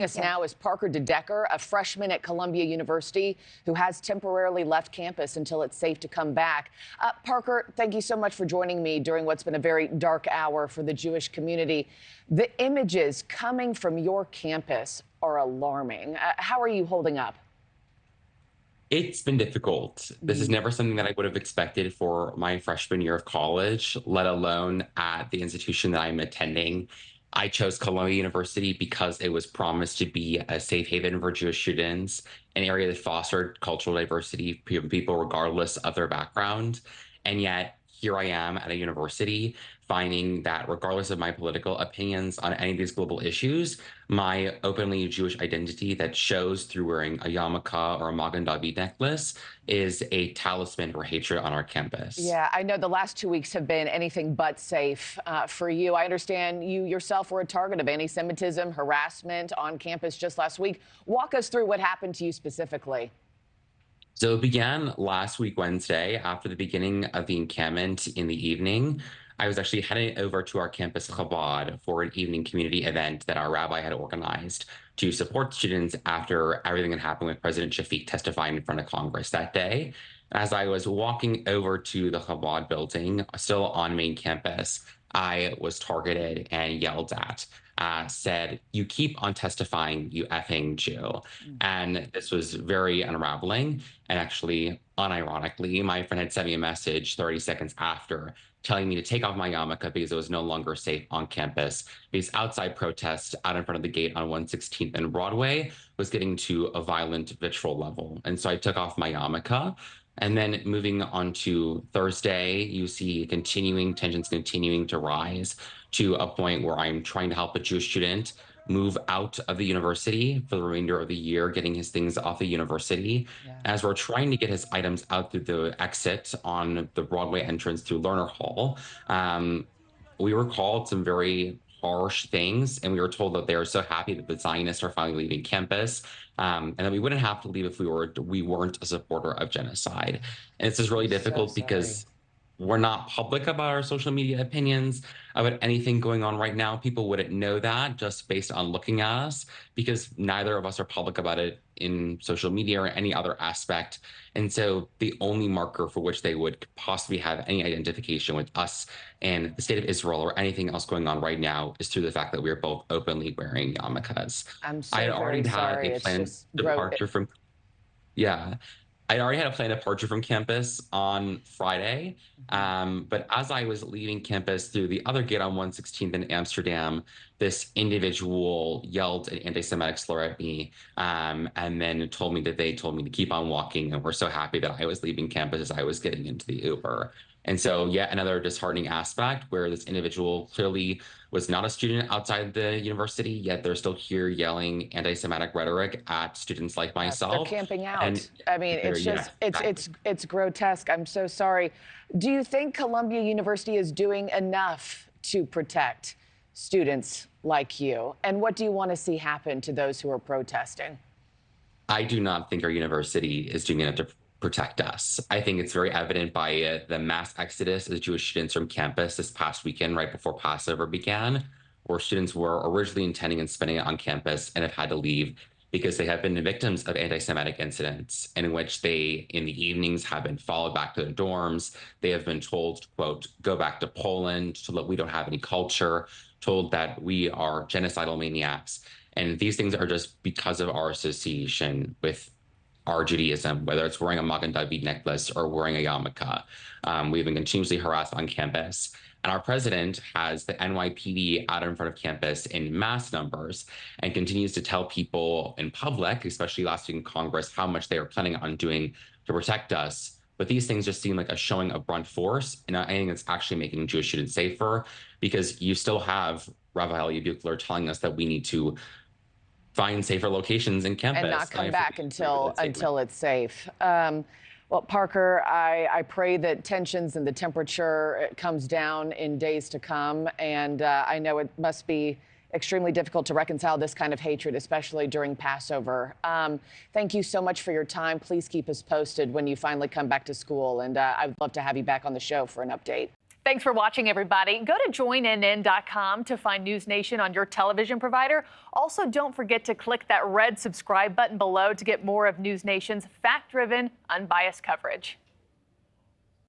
Us now is Parker De Deker, a freshman at Columbia University who has temporarily left campus until it's safe to come back. Parker, thank you so much for joining me during what's been a very dark hour for the Jewish community. The images coming from your campus are alarming. How are you holding up? It's been difficult. This is never something that I would have expected for my freshman year of college, let alone at the institution that I'm attending. I chose Columbia University because it was promised to be a safe haven for Jewish students, an area that fostered cultural diversity for people regardless of their background. And yet, here I am at a university finding that regardless of my political opinions on any of these global issues, my openly Jewish identity that shows through wearing a yarmulke or a Magen David necklace is a talisman for hatred on our campus. Yeah, I know the last 2 weeks have been anything but safe for you. I understand you yourself were a target of anti-Semitism, harassment on campus just last week. Walk us through what happened to you specifically. So it began last week, Wednesday, after the beginning of the encampment in the evening. I was actually heading over to our campus Chabad for an evening community event that our rabbi had organized to support students after everything had happened with President Shafiq testifying in front of Congress that day. As I was walking over to the Chabad building, still on main campus, I was targeted and yelled at. Said, "You keep on testifying, you effing Jew." And this was very unraveling. And actually, unironically, my friend had sent me a message 30 seconds after telling me to take off my yarmulke because it was no longer safe on campus. Because outside protest out in front of the gate on 116th and Broadway was getting to a violent vitriol level. And so I took off my yarmulke. And then moving on to Thursday, you see tensions continuing to rise to a point where I'm trying to help a Jewish student move out of the university for the remainder of the year, getting his things off the university. Yeah. As we're trying to get his items out through the exit on the Broadway entrance through Lerner Hall, we were called some very harsh things, and we were told that they are so happy that the Zionists are finally leaving campus, and that we wouldn't have to leave if we weren't a supporter of genocide. And it's just really difficult because we're not public about our social media opinions about anything going on right now. People wouldn't know that just based on looking at us, because neither of us are public about it in social media or any other aspect. And so the only marker for which they would possibly have any identification with us and the state of Israel or anything else going on right now is through the fact that we are both openly wearing yarmulkes. I'm so I had already very had sorry. a It's planned just departure from, yeah. I already had a planned departure from campus on Friday, but as I was leaving campus through the other gate on 116th in Amsterdam, this individual yelled an anti-Semitic slur at me, and then told me to keep on walking, and were so happy that I was leaving campus as I was getting into the Uber. And so yet another disheartening aspect where this individual clearly was not a student outside the university, yet they're still here yelling anti-Semitic rhetoric at students like myself. They're camping out. And I mean, it's just, it's grotesque. I'm so sorry. Do you think Columbia University is doing enough to protect students like you? And what do you want to see happen to those who are protesting? I do not think our university is doing enough to protect us. I think it's very evident by the mass exodus of Jewish students from campus this past weekend, right before Passover began, where students were originally intending on spending it on campus and have had to leave because they have been victims of anti-Semitic incidents in which they, in the evenings, have been followed back to their dorms. They have been told, quote, go back to Poland, so that we don't have any culture, told that we are genocidal maniacs. And these things are just because of our association with our Judaism, whether it's wearing a Magen David necklace or wearing a yarmulke. We've been continuously harassed on campus. And our president has the NYPD out in front of campus in mass numbers and continues to tell people in public, especially last week in Congress, how much they are planning on doing to protect us. But these things just seem like a showing of brunt force and not anything that's actually making Jewish students safer, because you still have Rabbi Eli Bukler telling us that we need to find safer locations in campus. And not come back until it's safe. Well, Parker, I pray that tensions and the temperature comes down in days to come. And I know it must be extremely difficult to reconcile this kind of hatred, especially during Passover. Thank you so much for your time. Please keep us posted when you finally come back to school. And I'd love to have you back on the show for an update. Thanks for watching, everybody. Go to joinnn.com to find NewsNation on your television provider. Also, don't forget to click that red subscribe button below to get more of NewsNation's fact-driven, unbiased coverage.